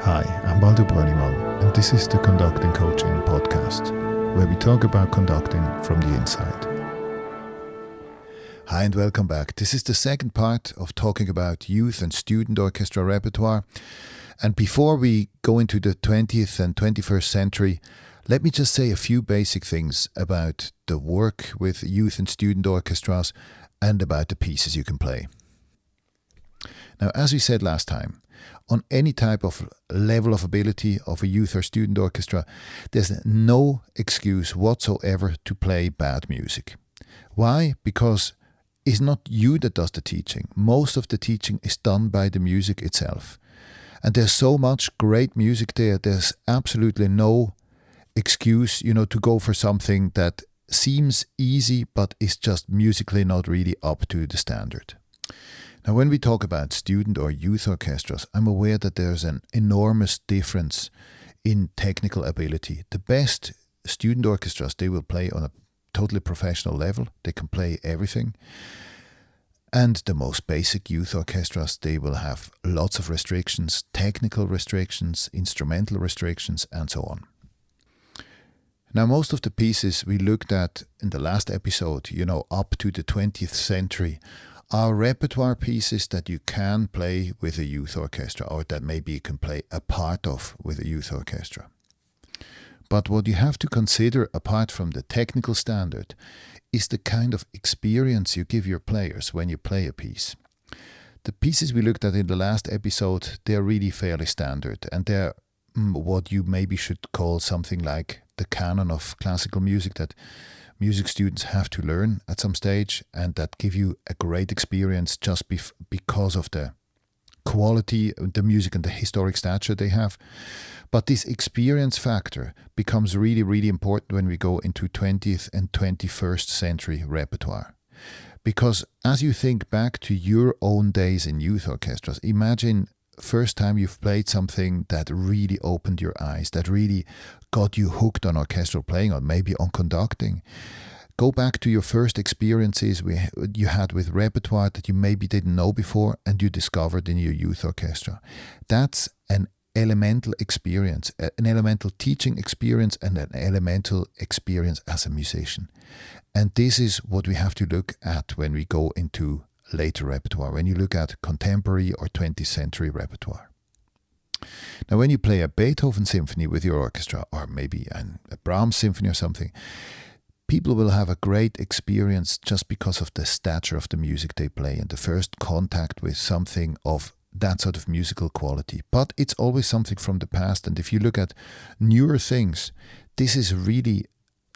Hi, I'm Baldur, and this is the Conducting Coaching Podcast, where we talk about conducting from the inside. Hi and welcome back. This is the second part of talking about youth and student orchestra repertoire. And before we go into the 20th and 21st century, let me just say a few basic things about the work with youth and student orchestras and about the pieces you can play. Now, as we said last time, on any type of level of ability of a youth or student orchestra, there's no excuse whatsoever to play bad music. Why? Because it's not you that does the teaching. Most of the teaching is done by the music itself. And there's so much great music there, there's absolutely no excuse, to go for something that seems easy but is just musically not really up to the standard. Now, when we talk about student or youth orchestras, I'm aware that there's an enormous difference in technical ability. The best student orchestras, they will play on a totally professional level. They can play everything. And the most basic youth orchestras, they will have lots of restrictions, technical restrictions, instrumental restrictions, and so on. Now, most of the pieces we looked at in the last episode, up to the 20th century, are repertoire pieces that you can play with a youth orchestra, or that maybe you can play a part of with a youth orchestra. But what you have to consider, apart from the technical standard, is the kind of experience you give your players when you play a piece. The pieces we looked at in the last episode, they're really fairly standard, and they're what you maybe should call something like the canon of classical music that music students have to learn at some stage, and that give you a great experience just because of the quality of the music and the historic stature they have. But this experience factor becomes really, really important when we go into 20th and 21st century repertoire. Because as you think back to your own days in youth orchestras, imagine first time you've played something that really opened your eyes, that really got you hooked on orchestral playing or maybe on conducting. Go back to your first experiences you had with repertoire that you maybe didn't know before and you discovered in your youth orchestra. That's an elemental experience, an elemental teaching experience and an elemental experience as a musician. And this is what we have to look at when we go into later repertoire, when you look at contemporary or 20th century repertoire. Now, when you play a Beethoven symphony with your orchestra, or maybe a Brahms symphony or something, people will have a great experience just because of the stature of the music they play and the first contact with something of that sort of musical quality. But it's always something from the past, and if you look at newer things, this is really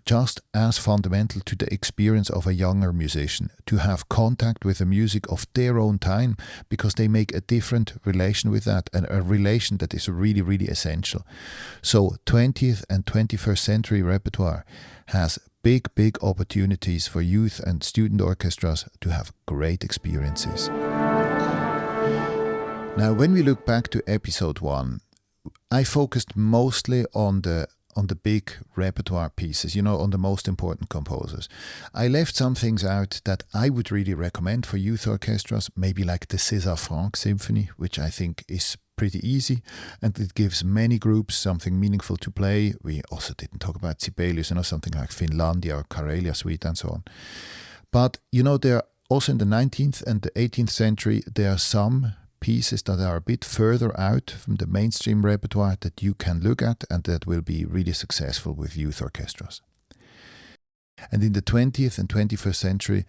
just as fundamental to the experience of a younger musician, to have contact with the music of their own time, because they make a different relation with that, and a relation that is really, really essential. So 20th and 21st century repertoire has big, big opportunities for youth and student orchestras to have great experiences. Now, when we look back to episode 1, I focused mostly on the big repertoire pieces, on the most important composers. I left some things out that I would really recommend for youth orchestras, maybe like the César Franck Symphony, which I think is pretty easy, and it gives many groups something meaningful to play. We also didn't talk about Sibelius, something like Finlandia or Karelia Suite and so on. But, there are also in the 19th and the 18th century, there are some pieces that are a bit further out from the mainstream repertoire that you can look at and that will be really successful with youth orchestras. And in the 20th and 21st century,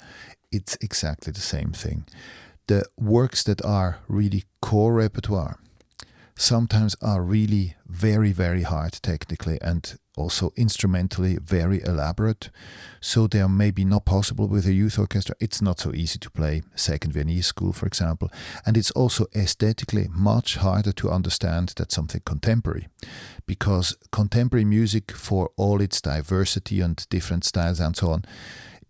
it's exactly the same thing. The works that are really core repertoire sometimes are really very, very hard technically and also instrumentally very elaborate. So they are maybe not possible with a youth orchestra. It's not so easy to play Second Viennese School, for example. And it's also aesthetically much harder to understand than something contemporary. Because contemporary music, for all its diversity and different styles and so on,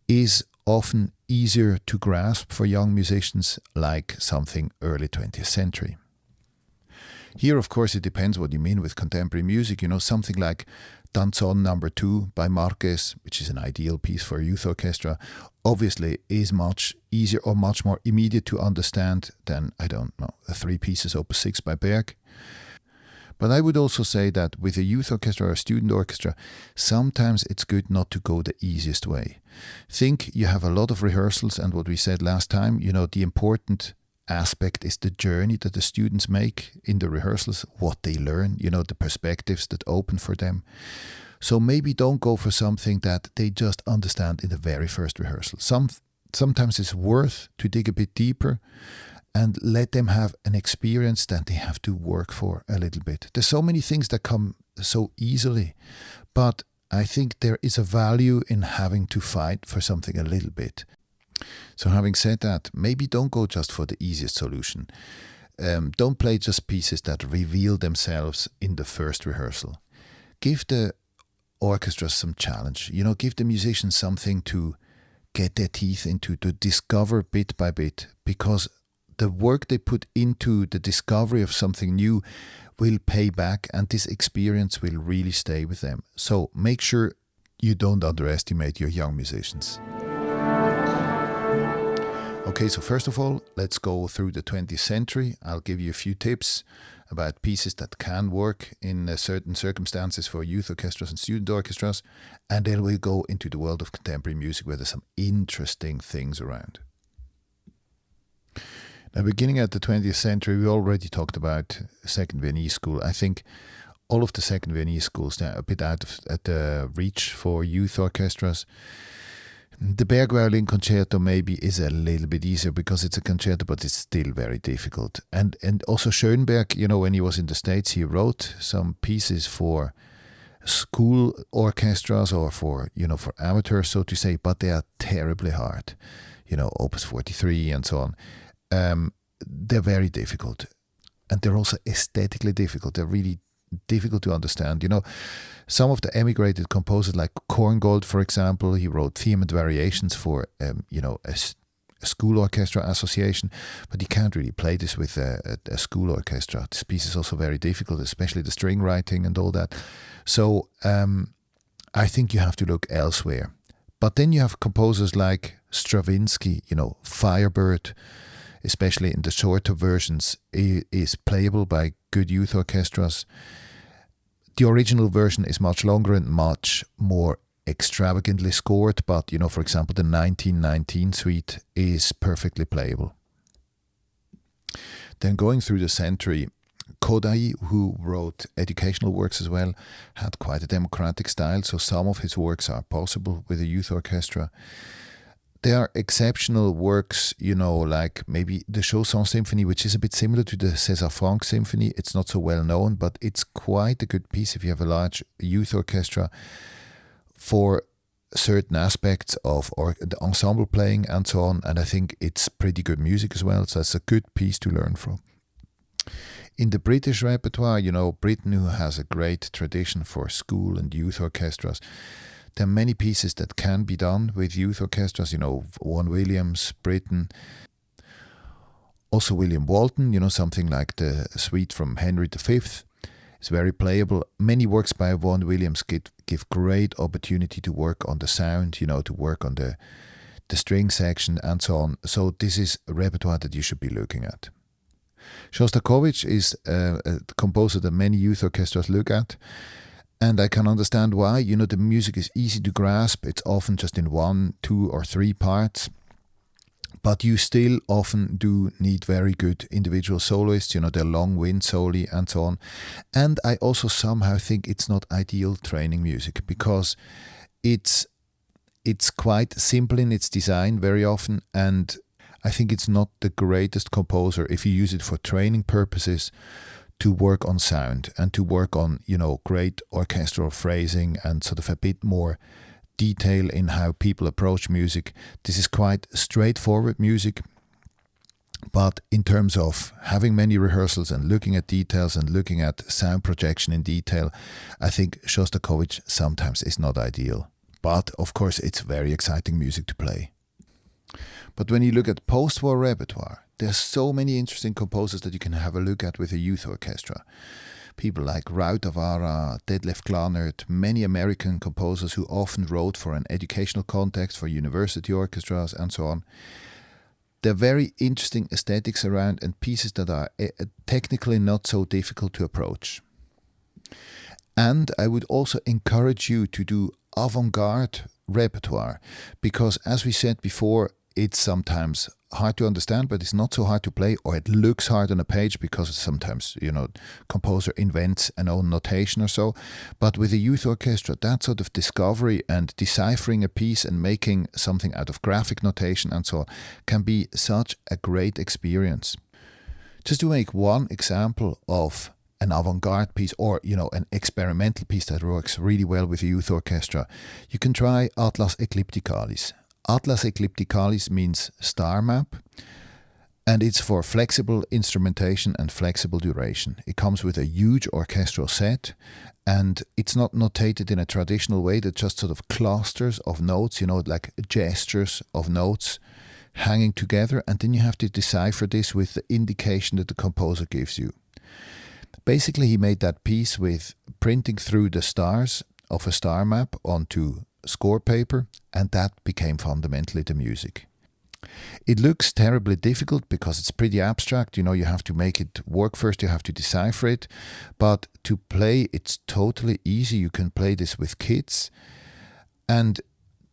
is often easier to grasp for young musicians like something early 20th century. Here, of course, it depends what you mean with contemporary music. Something like Danzón No. 2 by Marquez, which is an ideal piece for a youth orchestra, obviously is much easier or much more immediate to understand than, a 3 pieces Opus 6 by Berg. But I would also say that with a youth orchestra or a student orchestra, sometimes it's good not to go the easiest way. Think you have a lot of rehearsals, and what we said last time, the important aspect is the journey that the students make in the rehearsals, what they learn, the perspectives that open for them. So maybe don't go for something that they just understand in the very first rehearsal. Sometimes it's worth to dig a bit deeper and let them have an experience that they have to work for a little bit. There's so many things that come so easily, but I think there is a value in having to fight for something a little bit. So having said that, maybe don't go just for the easiest solution. Don't play just pieces that reveal themselves in the first rehearsal. Give the orchestra some challenge. Give the musicians something to get their teeth into, to discover bit by bit, because the work they put into the discovery of something new will pay back, and this experience will really stay with them. So make sure you don't underestimate your young musicians. Okay, so first of all, let's go through the 20th century. I'll give you a few tips about pieces that can work in certain circumstances for youth orchestras and student orchestras, and then we'll go into the world of contemporary music where there's some interesting things around. Now, beginning at the 20th century, we already talked about Second Viennese School. I think all of the Second Viennese schools, they're a bit out of at the reach for youth orchestras. The Berg Violin Concerto maybe is a little bit easier because it's a concerto, but it's still very difficult. And also Schoenberg, when he was in the States, he wrote some pieces for school orchestras or for amateurs, so to say, but they are terribly hard. Opus 43 and so on. They're very difficult. And they're also aesthetically difficult. They're really difficult to understand. Some of the emigrated composers like Korngold, for example, he wrote theme and variations for a school orchestra association, but you can't really play this with a school orchestra. This piece is also very difficult, especially the string writing and all that. So I think you have to look elsewhere. But then you have composers like Stravinsky, Firebird, especially in the shorter versions, is playable by good youth orchestras. The original version is much longer and much more extravagantly scored, but, for example, the 1919 suite is perfectly playable. Then going through the century, Kodai, who wrote educational works as well, had quite a democratic style, so some of his works are possible with a youth orchestra. There are exceptional works, like maybe the Chausson Symphony, which is a bit similar to the César Franck Symphony. It's not so well known, but it's quite a good piece if you have a large youth orchestra for certain aspects of the ensemble playing and so on. And I think it's pretty good music as well, so it's a good piece to learn from. In the British repertoire, Britain, who has a great tradition for school and youth orchestras, there are many pieces that can be done with youth orchestras, Vaughan Williams, Britten. Also William Walton, something like the suite from Henry V is very playable. Many works by Vaughan Williams give great opportunity to work on the sound, to work on the string section and so on. So this is a repertoire that you should be looking at. Shostakovich is a composer that many youth orchestras look at. And I can understand why. The music is easy to grasp. It's often just in 1, 2, or 3 parts. But you still often do need very good individual soloists, they're long wind soli and so on. And I also somehow think it's not ideal training music because it's quite simple in its design very often. And I think it's not the greatest composer if you use it for training purposes to work on sound and to work on, great orchestral phrasing and sort of a bit more detail in how people approach music. This is quite straightforward music, but in terms of having many rehearsals and looking at details and looking at sound projection in detail, I think Shostakovich sometimes is not ideal. But of course, it's very exciting music to play. But when you look at post-war repertoire, there's so many interesting composers that you can have a look at with a youth orchestra. People like Rautavaara, Detlef Glanert, many American composers who often wrote for an educational context, for university orchestras and so on. There are very interesting aesthetics around and pieces that are technically not so difficult to approach. And I would also encourage you to do avant-garde repertoire, because as we said before, it's sometimes hard to understand, but it's not so hard to play, or it looks hard on a page because sometimes, composer invents an own notation or so. But with a youth orchestra, that sort of discovery and deciphering a piece and making something out of graphic notation and so on can be such a great experience. Just to make one example of an avant-garde piece, or an experimental piece that works really well with a youth orchestra, you can try Atlas Eclipticalis. Atlas Eclipticalis means star map, and it's for flexible instrumentation and flexible duration. It comes with a huge orchestral set, and it's not notated in a traditional way. That just sort of clusters of notes, like gestures of notes hanging together, and then you have to decipher this with the indication that the composer gives you. Basically, he made that piece with printing through the stars of a star map onto score paper, and that became fundamentally the music. It looks terribly difficult because it's pretty abstract. You have to make it work first, you have to decipher it. But to play, it's totally easy. You can play this with kids. And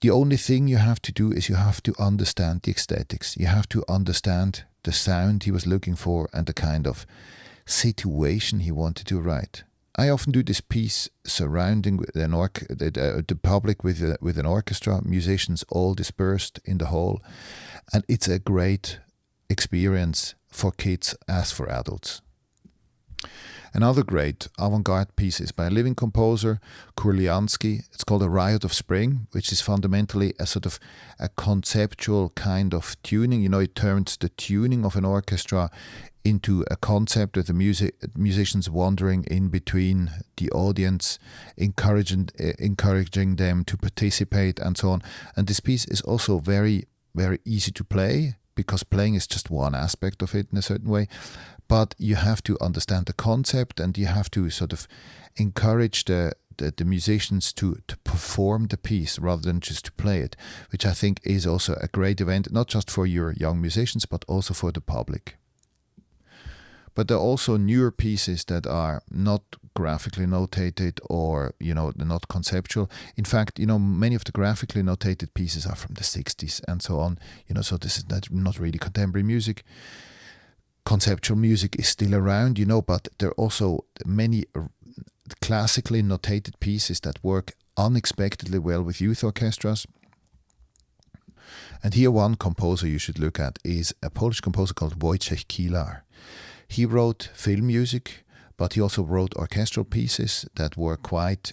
the only thing you have to do is you have to understand the aesthetics. You have to understand the sound he was looking for and the kind of situation he wanted to write. I often do this piece surrounding the public with an orchestra, musicians all dispersed in the hall, and it's a great experience for kids as for adults. Another great avant-garde piece is by a living composer, Kurliansky. It's called A Riot of Spring, which is fundamentally a sort of a conceptual kind of tuning. It turns the tuning of an orchestra into a concept with the musicians wandering in between the audience, encouraging them to participate and so on. And this piece is also very, very easy to play, because playing is just one aspect of it in a certain way. But you have to understand the concept, and you have to sort of encourage the musicians to perform the piece rather than just to play it, which I think is also a great event, not just for your young musicians, but also for the public. But there are also newer pieces that are not graphically notated, or, they're not conceptual. In fact, many of the graphically notated pieces are from the 60s and so on. So this is not really contemporary music. Conceptual music is still around, but there are also many classically notated pieces that work unexpectedly well with youth orchestras. And here one composer you should look at is a Polish composer called Wojciech Kilar. He wrote film music, but he also wrote orchestral pieces that were quite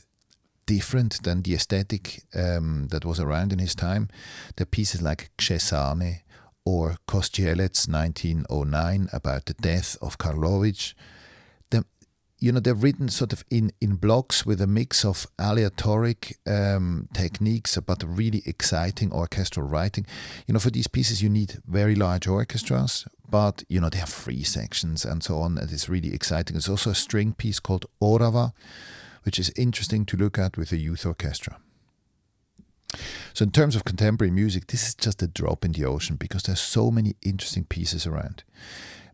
different than the aesthetic that was around in his time. The pieces like Krzesany or Kościelec 1909 about the death of Karlovich. They're written sort of in blocks with a mix of aleatoric techniques, but really exciting orchestral writing. For these pieces you need very large orchestras, but they have free sections and so on, and it's really exciting. There's also a string piece called Orava, which is interesting to look at with a youth orchestra. So in terms of contemporary music, this is just a drop in the ocean, because there's so many interesting pieces around.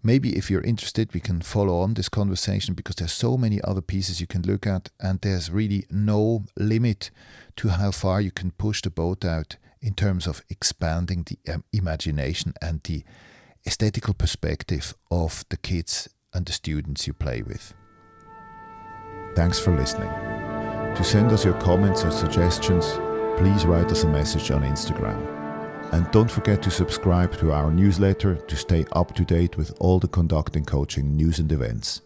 Maybe if you're interested, we can follow on this conversation, because there's so many other pieces you can look at, and there's really no limit to how far you can push the boat out in terms of expanding the imagination and the aesthetical perspective of the kids and the students you play with. Thanks for listening. To send us your comments or suggestions, please write us a message on Instagram. And don't forget to subscribe to our newsletter to stay up to date with all the conducting coaching news and events.